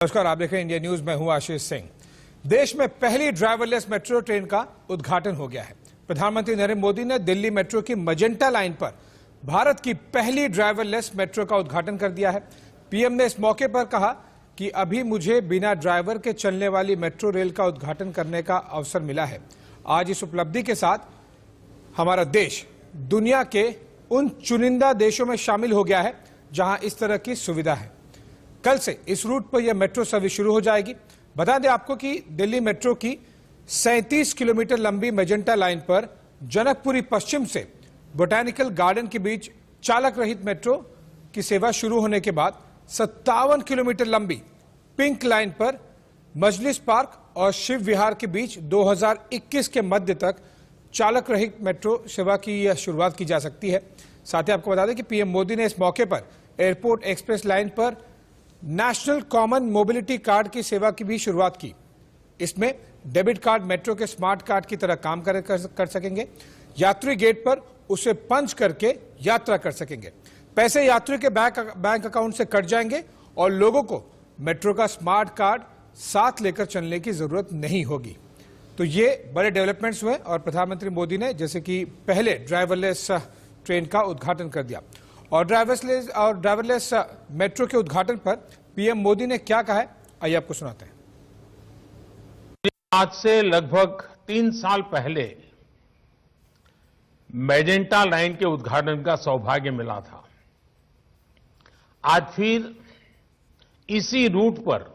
नमस्कार, आप देख रहे हैं इंडिया न्यूज। मैं हूं आशीष सिंह। देश में पहली ड्राइवरलेस मेट्रो ट्रेन का उद्घाटन हो गया है। प्रधानमंत्री नरेंद्र मोदी ने दिल्ली मेट्रो की मजेंटा लाइन पर भारत की पहली ड्राइवरलेस मेट्रो का उद्घाटन कर दिया है। पीएम ने इस मौके पर कहा कि अभी मुझे बिना ड्राइवर के चलने वाली मेट्रो रेल का उद्घाटन करने का अवसर मिला है। आज इस उपलब्धि के साथ हमारा देश दुनिया के उन चुनिंदा देशों में शामिल हो गया है जहां इस तरह की सुविधा है। कल से इस रूट पर यह मेट्रो सर्विस शुरू हो जाएगी। बता दें आपको कि दिल्ली मेट्रो की 37 किलोमीटर लंबी मेजेंटा लाइन पर जनकपुरी पश्चिम से बोटैनिकल गार्डन के बीच चालक रहित मेट्रो की सेवा शुरू होने के बाद 57 किलोमीटर लंबी पिंक लाइन पर मजलिस पार्क और शिव विहार के बीच 2021 के मध्य तक चालक रहित मेट्रो सेवा की यह शुरुआत की जा सकती है। साथ ही आपको बता दें कि पीएम मोदी ने इस मौके पर एयरपोर्ट एक्सप्रेस लाइन पर नेशनल कॉमन मोबिलिटी कार्ड की सेवा की भी शुरुआत की। इसमें डेबिट कार्ड मेट्रो के स्मार्ट कार्ड की तरह काम कर सकेंगे। यात्री गेट पर उसे पंच करके यात्रा कर सकेंगे। पैसे यात्री के बैंक अकाउंट से कट जाएंगे और लोगों को मेट्रो का स्मार्ट कार्ड साथ लेकर चलने की जरूरत नहीं होगी। तो ये बड़े डेवलपमेंट्स हुए और प्रधानमंत्री मोदी ने जैसे कि पहले ड्राइवरलेस ट्रेन का उद्घाटन कर दिया। और ड्राइवरलेस मेट्रो के उद्घाटन पर पीएम मोदी ने क्या कहा है, आइए आपको सुनाते हैं। आज से लगभग 3 साल पहले मेजेंटा लाइन के उद्घाटन का सौभाग्य मिला था। आज फिर इसी रूट पर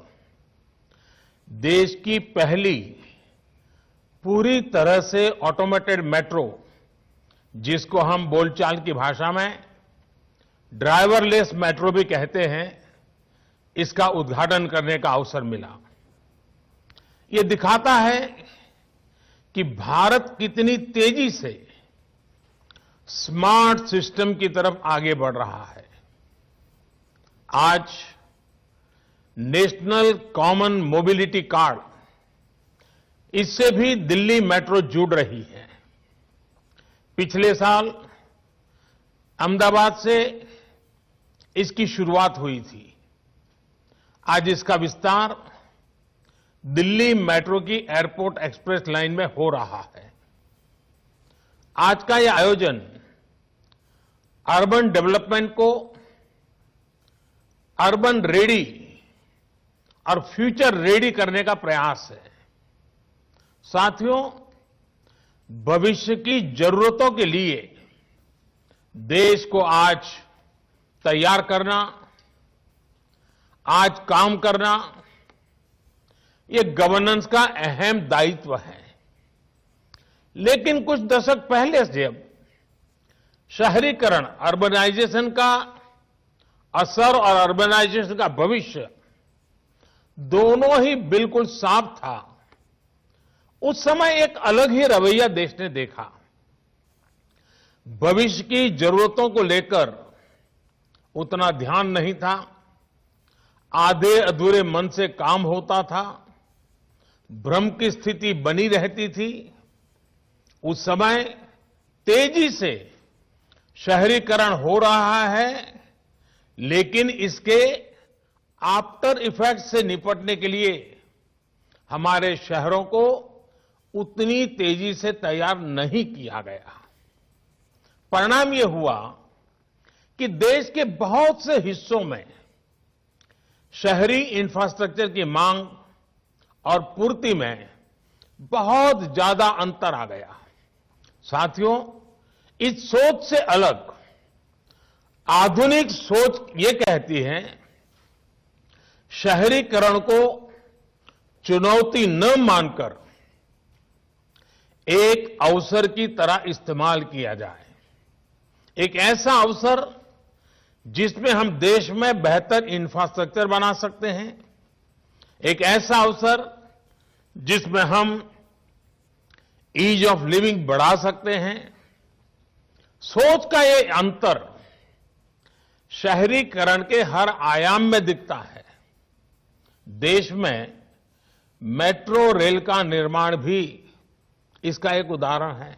देश की पहली पूरी तरह से ऑटोमेटेड मेट्रो, जिसको हम बोलचाल की भाषा में ड्राइवरलेस मेट्रो भी कहते हैं, इसका उद्घाटन करने का अवसर मिला। ये दिखाता है कि भारत कितनी तेजी से स्मार्ट सिस्टम की तरफ आगे बढ़ रहा है। आज नेशनल कॉमन मोबिलिटी कार्ड, इससे भी दिल्ली मेट्रो जुड़ रही है। पिछले साल अहमदाबाद से इसकी शुरुआत हुई थी। आज इसका विस्तार दिल्ली मेट्रो की एयरपोर्ट एक्सप्रेस लाइन में हो रहा है। आज का यह आयोजन अर्बन डेवलपमेंट को अर्बन रेडी और फ्यूचर रेडी करने का प्रयास है। साथियों, भविष्य की जरूरतों के लिए देश को आज तैयार करना, आज काम करना, ये गवर्नेंस का अहम दायित्व है। लेकिन कुछ दशक पहले से जब शहरीकरण, अर्बनाइजेशन का असर और अर्बनाइजेशन का भविष्य दोनों ही बिल्कुल साफ था, उस समय एक अलग ही रवैया देश ने देखा। भविष्य की जरूरतों को लेकर उतना ध्यान नहीं था। आधे अधूरे मन से काम होता था। भ्रम की स्थिति बनी रहती थी। उस समय तेजी से शहरीकरण हो रहा है, लेकिन इसके आफ्टर इफेक्ट से निपटने के लिए हमारे शहरों को उतनी तेजी से तैयार नहीं किया गया। परिणाम यह हुआ कि देश के बहुत से हिस्सों में शहरी इंफ्रास्ट्रक्चर की मांग और पूर्ति में बहुत ज्यादा अंतर आ गया। साथियों, इस सोच से अलग आधुनिक सोच ये कहती है, शहरीकरण को चुनौती न मानकर एक अवसर की तरह इस्तेमाल किया जाए। एक ऐसा अवसर जिसमें हम देश में बेहतर इंफ्रास्ट्रक्चर बना सकते हैं। एक ऐसा अवसर जिसमें हम ईज ऑफ लिविंग बढ़ा सकते हैं। सोच का ये अंतर शहरीकरण के हर आयाम में दिखता है। देश में मेट्रो रेल का निर्माण भी इसका एक उदाहरण है।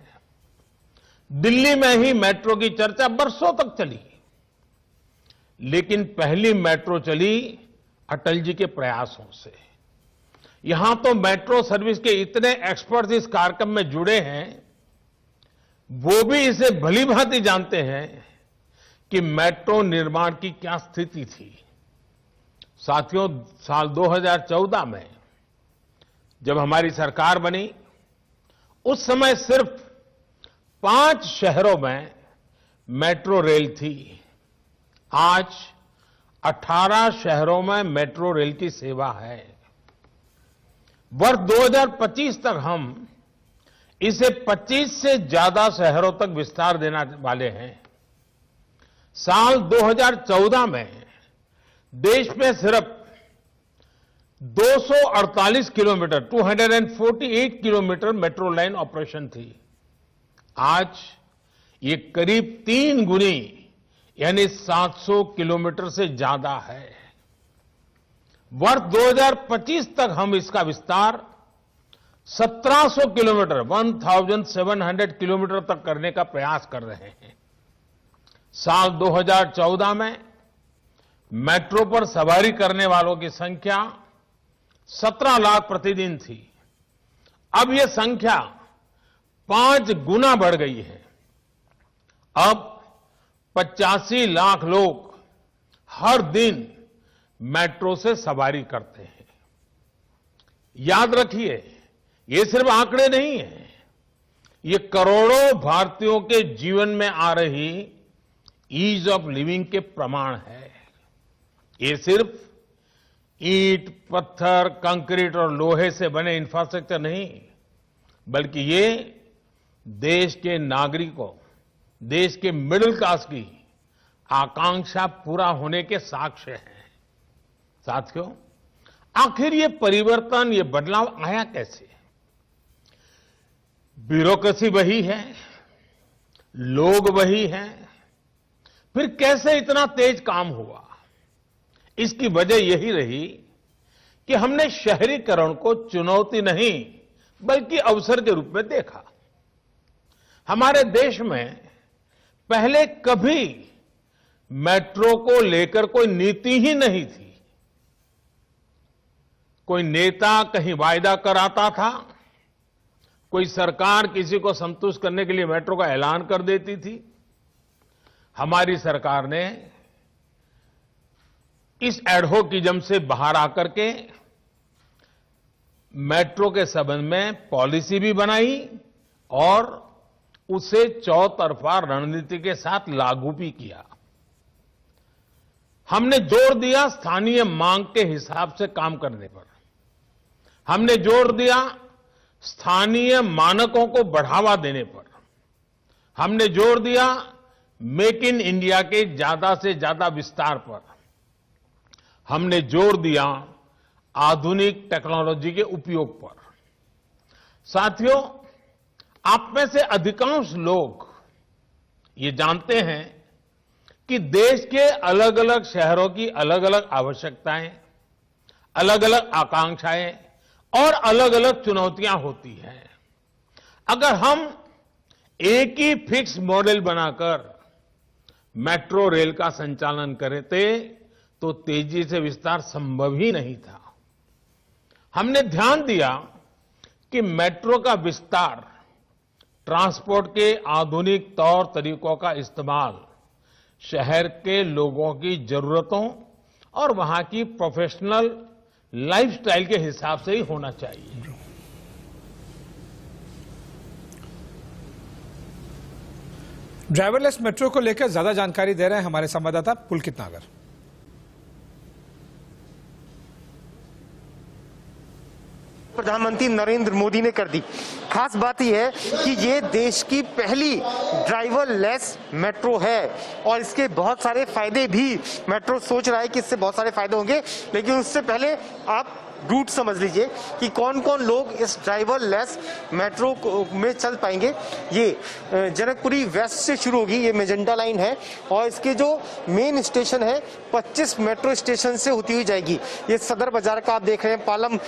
दिल्ली में ही मेट्रो की चर्चा बरसों तक चली, लेकिन पहली मेट्रो चली अटल जी के प्रयासों से। यहां तो मेट्रो सर्विस के इतने एक्सपर्ट्स इस कार्यक्रम में जुड़े हैं, वो भी इसे भली भांति जानते हैं कि मेट्रो निर्माण की क्या स्थिति थी। साथियों, साल 2014 में जब हमारी सरकार बनी, उस समय सिर्फ 5 शहरों में मेट्रो रेल थी। आज 18 शहरों में मेट्रो रेल की सेवा है। वर्ष 2025 तक हम इसे 25 से ज्यादा शहरों तक विस्तार देने वाले हैं। साल 2014 में देश में सिर्फ 248 kilometre 248 kilometre metro line operation थी। आज ये करीब 3 गुनी यानी 700 किलोमीटर से ज्यादा है। वर्ष 2025 तक हम इसका विस्तार 1700 किलोमीटर 1700 किलोमीटर तक करने का प्रयास कर रहे हैं। साल 2014 में मेट्रो पर सवारी करने वालों की संख्या 17 लाख प्रतिदिन थी। अब यह संख्या 5 गुना बढ़ गई है। अब 85 लाख लोग हर दिन मेट्रो से सवारी करते हैं। याद रखिए, ये सिर्फ आंकड़े नहीं हैं, ये करोड़ों भारतीयों के जीवन में आ रही ईज ऑफ लिविंग के प्रमाण है। ये सिर्फ ईंट, पत्थर, कंक्रीट और लोहे से बने इंफ्रास्ट्रक्चर नहीं, बल्कि ये देश के नागरिकों, देश के मिडिल क्लास की आकांक्षा पूरा होने के साक्ष्य हैं। साथियों, आखिर ये परिवर्तन, ये बदलाव आया कैसे? ब्यूरोक्रेसी वही है, लोग वही हैं, फिर कैसे इतना तेज काम हुआ? इसकी वजह यही रही कि हमने शहरीकरण को चुनौती नहीं बल्कि अवसर के रूप में देखा। हमारे देश में पहले कभी मेट्रो को लेकर कोई नीति ही नहीं थी। कोई नेता कहीं वायदा कराता था, कोई सरकार किसी को संतुष्ट करने के लिए मेट्रो का ऐलान कर देती थी। हमारी सरकार ने इस एडहोकिज्म से बाहर आकर के मेट्रो के संबंध में पॉलिसी भी बनाई और उसे चौतरफा रणनीति के साथ लागू भी किया। हमने जोर दिया स्थानीय मांग के हिसाब से काम करने पर। हमने जोर दिया स्थानीय मानकों को बढ़ावा देने पर। हमने जोर दिया मेक इन इंडिया के ज्यादा से ज्यादा विस्तार पर। हमने जोर दिया आधुनिक टेक्नोलॉजी के उपयोग पर। साथियों, आप में से अधिकांश लोग ये जानते हैं कि देश के अलग अलग शहरों की अलग अलग आवश्यकताएं, अलग अलग आकांक्षाएं और अलग अलग चुनौतियां होती हैं। अगर हम एक ही फिक्स मॉडल बनाकर मेट्रो रेल का संचालन करते तो तेजी से विस्तार संभव ही नहीं था। हमने ध्यान दिया कि मेट्रो का विस्तार, ट्रांसपोर्ट के आधुनिक तौर तरीकों का इस्तेमाल शहर के लोगों की जरूरतों और वहां की प्रोफेशनल लाइफस्टाइल के हिसाब से ही होना चाहिए। ड्राइवरलेस मेट्रो को लेकर ज्यादा जानकारी दे रहे हैं हमारे संवाददाता पुलकित नागर। प्रधानमंत्री नरेंद्र मोदी ने कर दी। खास बात यह है कि ये देश की पहली ड्राइवरलेस मेट्रो है और इसके बहुत सारे फायदे भी, मेट्रो सोच रहा है कि इससे बहुत सारे फायदे होंगे, लेकिन उससे पहले आप रूट समझ लीजिए कि कौन कौन लोग इस ड्राइवरलेस मेट्रो में चल पाएंगे। ये जनकपुरी वेस्ट से शुरू होगी, ये मेजेंटा लाइन है और इसके जो मेन स्टेशन है 25 मेट्रो स्टेशन से होती हुई जाएगी। ये सदर बाजार का आप देख रहे हैं, पालम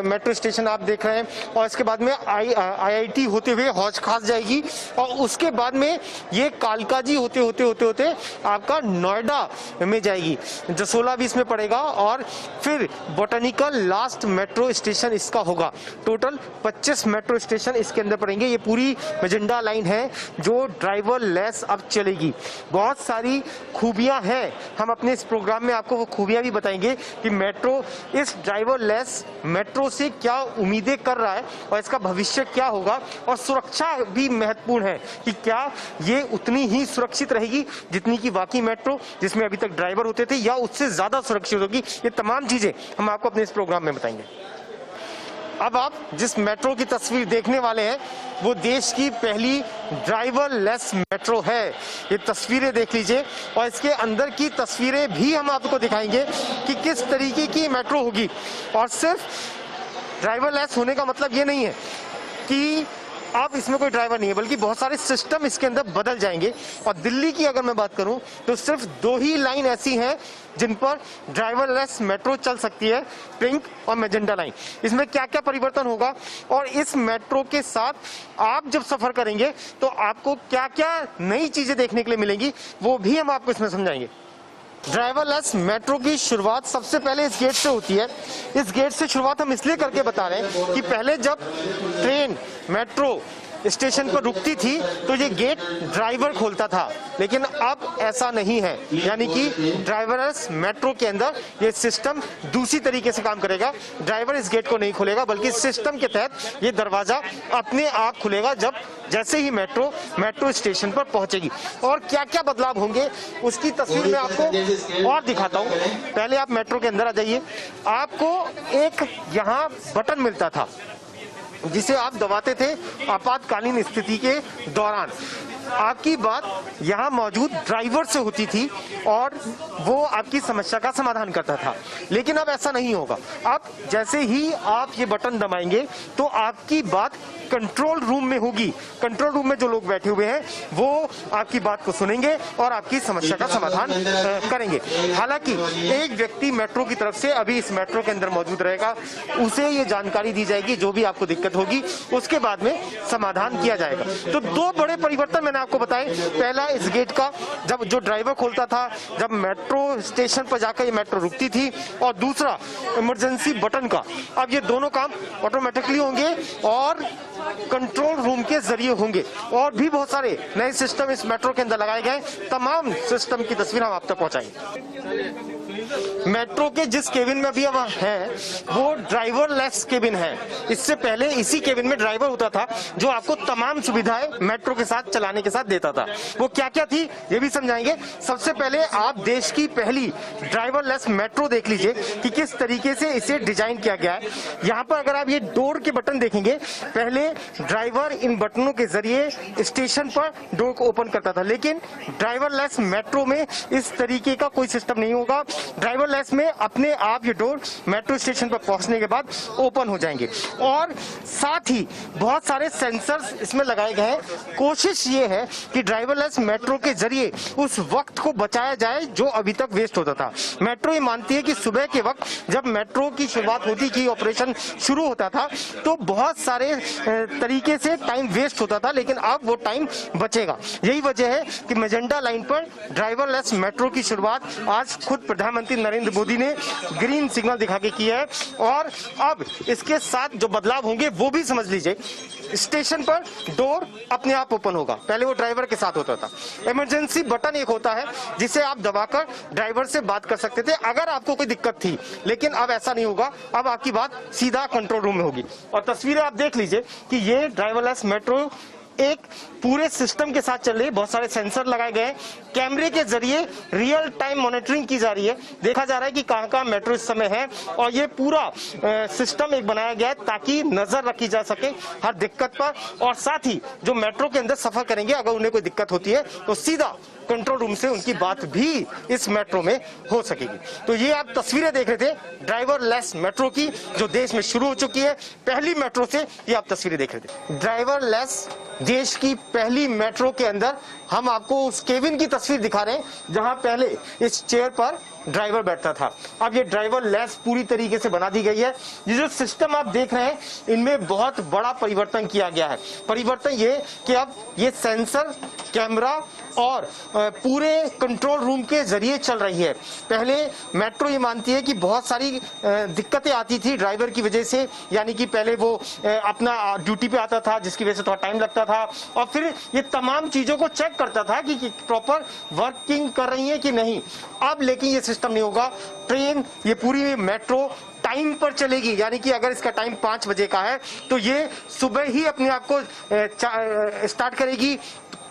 मेट्रो स्टेशन आप देख रहे हैं और इसके बाद में IIT होते हुए हौज खास जाएगी और उसके बाद में ये कालकाजी होते होते होते होते आपका नोएडा में जाएगी, जसोला भी इसमें पड़ेगा और फिर बोटेनिकल लास्ट मेट्रो स्टेशन इसका होगा। टोटल 25 मेट्रो स्टेशन इसके अंदर पड़ेंगे। ये पूरी मैजेंटा लाइन है जो ड्राइवर लेस अब चलेगी। बहुत सारी खूबियां हैं, हम अपने इस प्रोग्राम में आपको वो खूबियां भी बताएंगे कि मेट्रो इस ड्राइवर लेस मेट्रो से क्या उम्मीदें कर रहा है और इसका भविष्य क्या होगा। और सुरक्षा भी महत्वपूर्ण है कि क्या ये उतनी ही सुरक्षित रहेगी जितनी कि बाकी मेट्रो जिसमें अभी तक ड्राइवर होते थे, या उससे ज्यादा सुरक्षित होगी। ये तमाम चीजें हम आपको अपने इस प्रोग्राम में बताएंगे। अब आप जिस मेट्रो की तस्वीर देखने वाले हैं वो देश की पहली ड्राइवर लेस मेट्रो है। ये तस्वीरें देख लीजिए और इसके अंदर की तस्वीरें भी हम आपको दिखाएंगे कि किस तरीके की मेट्रो होगी। और सिर्फ ड्राइवर लेस होने का मतलब ये नहीं है कि अब इसमें कोई ड्राइवर नहीं है, बल्कि बहुत सारे सिस्टम इसके अंदर बदल जाएंगे। और दिल्ली की अगर मैं बात करूं तो सिर्फ 2 ही लाइन ऐसी हैं जिन पर ड्राइवर लेस मेट्रो चल सकती है, पिंक और मैजेंटा लाइन। इसमें क्या क्या परिवर्तन होगा और इस मेट्रो के साथ आप जब सफर करेंगे तो आपको क्या क्या नई चीजें देखने के लिए मिलेंगी, वो भी हम आपको इसमें समझाएंगे। ड्राइवरलेस मेट्रो की शुरुआत सबसे पहले इस गेट से होती है। इस गेट से शुरुआत हम इसलिए करके बता रहे हैं कि पहले जब ट्रेन मेट्रो स्टेशन पर रुकती थी तो ये गेट ड्राइवर खोलता था, लेकिन अब ऐसा नहीं है। यानी कि ड्राइवरलेस मेट्रो के अंदर ये सिस्टम दूसरी तरीके से काम करेगा। ड्राइवर इस गेट को नहीं खोलेगा, बल्कि सिस्टम के तहत ये दरवाजा अपने आप खुलेगा जैसे ही मेट्रो स्टेशन पर पहुंचेगी। और क्या क्या बदलाव होंगे उसकी तस्वीर में आपको और दिखाता हूं। पहले आप मेट्रो के अंदर आ जाइए, आपको एक यहाँ बटन मिलता था जिसे आप दबाते थे आपातकालीन स्थिति के दौरान। आपकी बात यहाँ मौजूद ड्राइवर से होती थी और वो आपकी समस्या का समाधान करता था। लेकिन अब ऐसा नहीं होगा। अब जैसे ही आप ये बटन दबाएंगे तो आपकी बात कंट्रोल रूम में होगी। कंट्रोल रूम में जो लोग बैठे हुए हैं वो आपकी बात को सुनेंगे और आपकी समस्या का समाधान करेंगे। हालांकि एक व्यक्ति मेट्रो की तरफ से अभी इस मेट्रो के अंदर मौजूद रहेगा, उसे ये जानकारी दी जाएगी जो भी आपको दिक्कत होगी, उसके बाद में समाधान किया जाएगा। तो 2 बड़े परिवर्तन मैंने आपको बताए। पहला इस गेट का, जब जो ड्राइवर खोलता था जब मेट्रो स्टेशन पर जाकर ये मेट्रो रुकती थी, और दूसरा इमरजेंसी बटन का। अब ये दोनों काम ऑटोमेटिकली होंगे और कंट्रोल रूम के जरिए होंगे। और भी बहुत सारे नए सिस्टम इस मेट्रो के अंदर लगाए गए। तमाम सिस्टम की तस्वीर हम आप तक पहुंचाएंगे। मेट्रो के जिस केबिन में अभी हम हैं वो ड्राइवर लेस केबिन है। इससे पहले इसी केबिन में ड्राइवर होता था जो आपको तमाम सुविधाएं मेट्रो के साथ चलाने के साथ देता था। वो क्या क्या थी ये भी समझाएंगे। सबसे पहले आप देश की पहली ड्राइवर लेस मेट्रो देख लीजिए कि किस तरीके से इसे डिजाइन किया गया है। यहाँ पर अगर आप ये डोर के बटन देखेंगे, पहले ड्राइवर इन बटनों के जरिए स्टेशन पर डोर को ओपन करता था, लेकिन ड्राइवर लेस मेट्रो में इस तरीके का कोई सिस्टम नहीं होगा। ड्राइवर लेस में अपने आप ये डोर मेट्रो स्टेशन पर पहुंचने के बाद ओपन हो जाएंगे। और साथ ही बहुत सारे सेंसर्स इसमें लगाए गए हैं। कोशिश ये है कि ड्राइवरलेस मेट्रो के जरिए उस वक्त को बचाया जाए जो अभी तक वेस्ट होता था। मेट्रो ये मानती है कि सुबह के वक्त जब मेट्रो की शुरुआत होती थी, ऑपरेशन शुरू होता था, तो बहुत सारे तरीके से टाइम वेस्ट होता था, लेकिन अब वो टाइम बचेगा। यही वजह है कि मैजेंटा लाइन पर ड्राइवरलेस मेट्रो की शुरुआत आज खुद प्रधानमंत्री नरेंद्र मोदी ने ग्रीन सिग्नल दिखा के किया है। और अब इसके साथ जो बदलाव होंगे वो भी समझ लीजिए। स्टेशन पर डोर अपने आप ओपन होगा, पहले वो ड्राइवर के साथ होता था। इमरजेंसी बटन एक होता है जिसे आप दबाकर ड्राइवर से बात कर सकते थे अगर आपको कोई दिक्कत थी, लेकिन अब ऐसा नहीं होगा। अब आपकी बात सीधा कंट्रोल रूम में होगी। और तस्वीरें आप देख लीजिए कि ये ड्राइवरलेस मेट्रो एक पूरे सिस्टम के साथ चल रही है। बहुत सारे सेंसर लगाए गए, कैमरे के जरिए रियल टाइम मॉनिटरिंग की जा रही है। देखा जा रहा है कि कहां कहां मेट्रो इस समय है, और ये पूरा सिस्टम एक बनाया गया है ताकि नजर रखी जा सके हर दिक्कत पर। और साथ ही जो मेट्रो के अंदर सफर करेंगे, अगर उन्हें कोई दिक्कत होती है तो सीधा कंट्रोल रूम से उनकी बात भी इस मेट्रो में हो सकेगी। तो ये आप तस्वीरें देख रहे थे ड्राइवरलेस मेट्रो की, जो देश में शुरू हो चुकी है। पहली मेट्रो से ये आप तस्वीरें देख रहे थे। ड्राइवरलेस देश की पहली मेट्रो के अंदर हम आपको उस केबिन की तस्वीर दिखा रहे हैं जहां पहले इस चेयर पर ड्राइवर बैठता था। अब ये ड्राइवर लेस पूरी तरीके से बना दी गई है। ये जो सिस्टम आप देख रहे हैं इनमें बहुत बड़ा परिवर्तन किया गया है। परिवर्तन ये कि अब ये सेंसर, कैमरा और पूरे कंट्रोल रूम के जरिए चल रही है। पहले मेट्रो ये मानती है कि बहुत सारी दिक्कतें आती थी ड्राइवर की वजह से, यानी कि पहले वो अपना ड्यूटी पे आता था जिसकी वजह से थोड़ा टाइम लगता था, और फिर ये तमाम चीजों को चेक करता था कि प्रॉपर वर्किंग कर रही है कि नहीं। अब लेकिन ये सिस्टम नहीं होगा। ट्रेन, ये पूरी मेट्रो टाइम पर चलेगी, यानी कि अगर इसका टाइम 5 बजे का है तो ये सुबह ही अपने आप को स्टार्ट करेगी,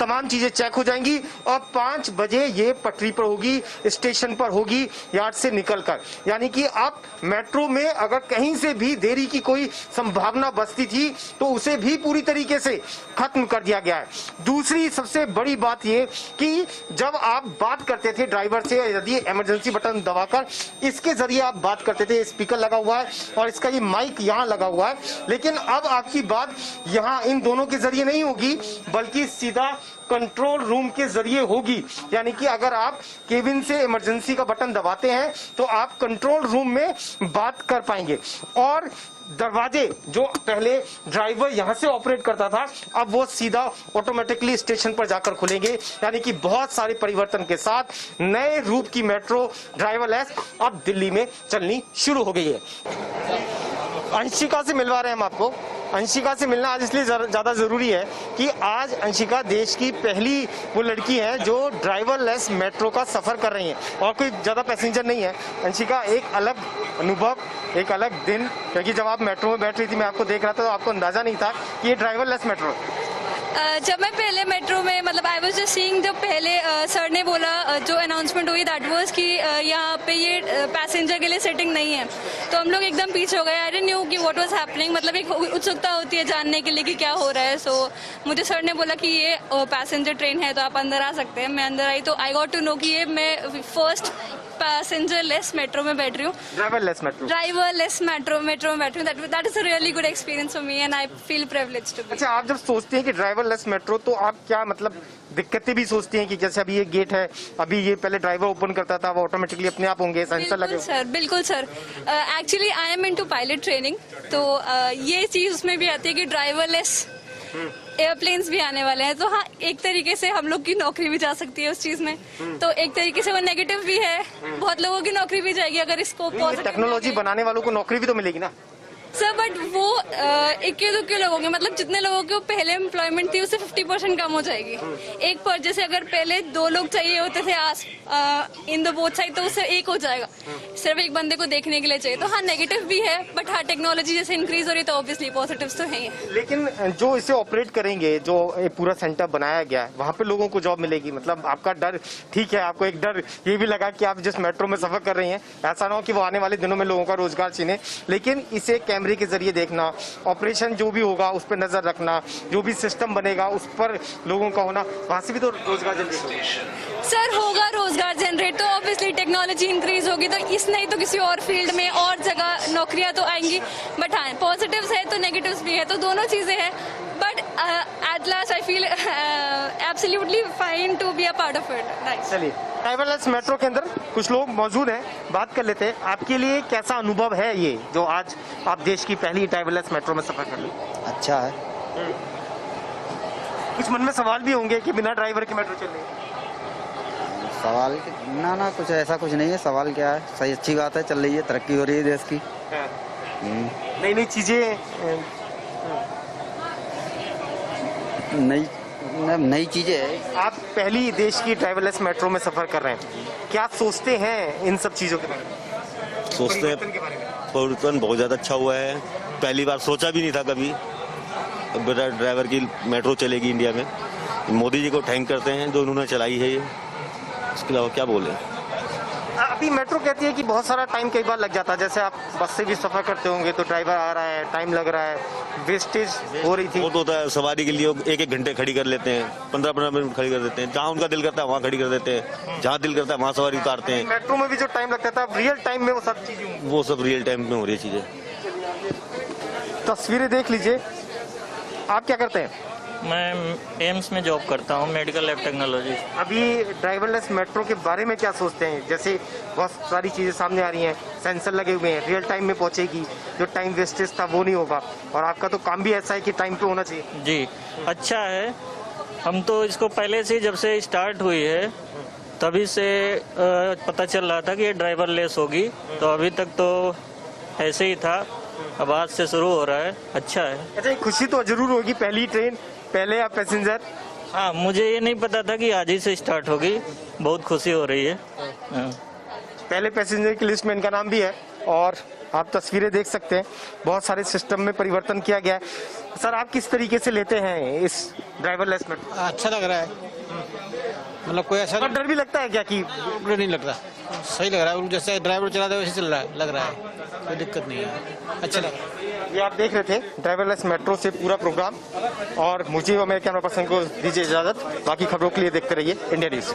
तमाम चीजें चेक हो जाएंगी और 5 बजे ये पटरी पर होगी, स्टेशन पर होगी, यार्ड से निकलकर। यानी कि अब मेट्रो में अगर कहीं से भी देरी की कोई संभावना बचती थी तो उसे भी पूरी तरीके से खत्म कर दिया गया है। दूसरी सबसे बड़ी बात ये कि जब आप बात करते थे ड्राइवर से, यदि इमरजेंसी बटन दबाकर इसके जरिए आप बात करते थे, स्पीकर लगा हुआ है और इसका ये माइक यहाँ लगा हुआ है, लेकिन अब आपकी बात यहाँ इन दोनों के जरिए नहीं होगी बल्कि सीधा कंट्रोल रूम के जरिए होगी। यानी कि अगर आप केबिन से इमरजेंसी का बटन दबाते हैं तो आप कंट्रोल रूम में बात कर पाएंगे। और दरवाजे जो पहले ड्राइवर यहां से ऑपरेट करता था, अब वो सीधा ऑटोमेटिकली स्टेशन पर जाकर खुलेंगे। यानी कि बहुत सारे परिवर्तन के साथ नए रूप की मेट्रो ड्राइवरलेस अब दिल्ली में चलनी शुरू हो गई है। अंशिका से मिलवा रहे हैं हम आपको। अंशिका से मिलना आज इसलिए ज्यादा जरूरी है कि आज अंशिका देश की पहली वो लड़की है जो ड्राइवरलेस मेट्रो का सफर कर रही है और कोई ज्यादा पैसेंजर नहीं है। अंशिका, एक अलग अनुभव, एक अलग दिन, क्योंकि जब आप मेट्रो में बैठ रही थी मैं आपको देख रहा था तो आपको अंदाजा नहीं था कि ये ड्राइवरलेस मेट्रो। जब मैं पहले मेट्रो में मतलब आई वाज जस्ट सीइंग, जब पहले सर ने बोला, जो अनाउंसमेंट हुई दैट वाज कि यहाँ पे ये पैसेंजर के लिए सेटिंग नहीं है, तो हम लोग एकदम पीछे हो गए। आई डिडंट न्यू कि व्हाट वाज हैपनिंग, मतलब एक उत्सुकता होती है जानने के लिए कि क्या हो रहा है। सो मुझे सर ने बोला कि ये पैसेंजर ट्रेन है तो आप अंदर आ सकते हैं। मैं अंदर आई तो आई गॉट टू नो कि ये मैं फर्स्ट पैसेंजर लेस मेट्रो में बैठ रही हूँ, ड्राइवरलेस मेट्रो में बैठ रही हूँ। That is a really good experience for me and I feel privileged to be. अच्छा, आप जब सोचते हैं कि ड्राइवरलेस मेट्रो तो आप क्या मतलब दिक्कतें भी सोचती हैं कि जैसे अभी ये गेट है, अभी ये पहले ड्राइवर ओपन करता था, वो ऑटोमेटिकली अपने आप होंगे, सेंसर लगे? बिल्कुल sir, actually I am into pilot training, तो ये चीज उसमें भी आती है कि ड्राइवरलेस एयरप्लेन्स भी आने वाले हैं। तो हाँ, एक तरीके से हम लोग की नौकरी भी जा सकती है उस चीज में, तो एक तरीके से वो नेगेटिव भी है, बहुत लोगों की नौकरी भी जाएगी अगर इसको टेक्नोलॉजी बनाने वालों को नौकरी भी तो मिलेगी ना सर। बट वो इक्के दुक्के लोगों के, मतलब जितने लोगों की पहले एम्प्लॉयमेंट थी उससे 50% कम हो जाएगी। एक पर जैसे अगर पहले 2 लोग चाहिए होते थे इन द बोथ साइड, तो उससे 1 हो जाएगा, सिर्फ एक बंदे को देखने के लिए चाहिए। तो हाँ, नेगेटिव भी है, बट हाँ टेक्नोलॉजी जैसे इंक्रीज हो रही है तो ऑब्वियसली पॉजिटिव्स तो है ही। लेकिन जो इसे ऑपरेट करेंगे, जो पूरा सेंटर बनाया गया है, वहाँ पे लोगों को जॉब मिलेगी। मतलब आपका डर ठीक है, आपको एक डर ये भी लगा कि आप जिस मेट्रो में सफर कर रही हैं ऐसा ना हो कि वो आने वाले दिनों में लोगों का रोजगार छीने, लेकिन इसे कैमरे के जरिए देखना, ऑपरेशन जो भी होगा उस पर नजर रखना, जो भी सिस्टम बनेगा उस पर लोगों का होना, वहां से भी तो रोजगार जनरेट होगा। सर होगा रोजगार जनरेट, तो ऑब्वियसली टेक्नोलॉजी इंक्रीज होगी तो इस नहीं तो किसी और फील्ड में और जगह नौकरियां तो आएंगी। बट हाँ, पॉजिटिव्स है तो नेगेटिव्स भी है, तो दोनों चीजें हैं। But at last I feel absolutely fine to be a part of it. चलिए, ड्राइवरलेस मेट्रो के अंदर कुछ लोग मौजूद हैं, बात कर लेते हैं। आपके लिए कैसा अनुभव है ये जो आज आप देश की पहली ड्राइवरलेस मेट्रो में सफर कर रहे हैं? अच्छा है। कुछ मन में सवाल भी होंगे कि बिना ड्राइवर के मेट्रो चल रही है? सवाल ना कुछ ऐसा कुछ नहीं है। सवाल क्या है, सही अच्छी बात है, चल रही है, तरक्की हो रही है देश की, नई नई चीजें, नई चीजें है। आप पहली देश की ड्राइवरलेस मेट्रो में सफर कर रहे हैं, क्या सोचते हैं इन सब चीजों के बारे में? सोचते हैं परिवर्तन बहुत ज़्यादा अच्छा हुआ है, पहली बार सोचा भी नहीं था कभी बिना ड्राइवर की मेट्रो चलेगी इंडिया में। मोदी जी को थैंक करते हैं जो उन्होंने चलाई है ये, इसके अलावा क्या बोले। अभी मेट्रो कहती है कि बहुत सारा टाइम कई बार लग जाता है, जैसे आप बस से भी सफर करते होंगे तो ड्राइवर आ रहा है, टाइम लग रहा है, वेस्टेज हो रही थी। वो तो होता है, सवारी के लिए 1-1 घंटे खड़ी कर लेते हैं, 15-15 मिनट खड़ी कर देते हैं, जहाँ उनका दिल करता है वहाँ खड़ी कर देते हैं, जहाँ दिल करता है वहाँ सवारी उतारते हैं। मेट्रो में भी जो टाइम लगता था रियल टाइम में वो सब चीजें, वो सब रियल टाइम में हो रही है चीजें। तस्वीरें देख लीजिए। आप क्या करते हैं? मैं एम्स में जॉब करता हूँ, मेडिकल लैब टेक्नोलॉजी। अभी ड्राइवरलेस मेट्रो के बारे में क्या सोचते हैं? जैसे बहुत सारी चीजें सामने आ रही हैं, सेंसर लगे हुए हैं, रियल टाइम में पहुंचेगी, जो टाइम वेस्टेज था वो नहीं होगा, और आपका तो काम भी ऐसा है कि टाइम पे होना चाहिए। जी, अच्छा है, हम तो इसको पहले से जब से स्टार्ट हुई है तभी से पता चल रहा था कि ये ड्राइवरलेस होगी, तो अभी तक तो ऐसे ही था, अब आज से शुरू हो रहा है, अच्छा है। अच्छा, खुशी तो जरूर होगी, पहली ट्रेन, पहले आप पैसेंजर। हाँ, मुझे ये नहीं पता था कि आज ही से स्टार्ट होगी, बहुत खुशी हो रही है। हाँ। पहले पैसेंजर की लिस्ट में इनका नाम भी है और आप तस्वीरें देख सकते हैं, बहुत सारे सिस्टम में परिवर्तन किया गया है। सर, आप किस तरीके से लेते हैं इस ड्राइवरलेस में? अच्छा लग रहा है, मतलब कोई ऐसा डर भी लगता है क्या कि? नहीं लगता, सही लग रहा है, जैसे ड्राइवर चलाता है वैसे चल रहा है, लग रहा है, कोई दिक्कत नहीं है, अच्छा लग रहा है। ये आप देख रहे थे ड्राइवरलेस मेट्रो से पूरा प्रोग्राम, और मुझे और मेरे कैमरा पर्सन को दीजिए इजाजत। बाकी खबरों के लिए देखते रहिए इंडिया न्यूज।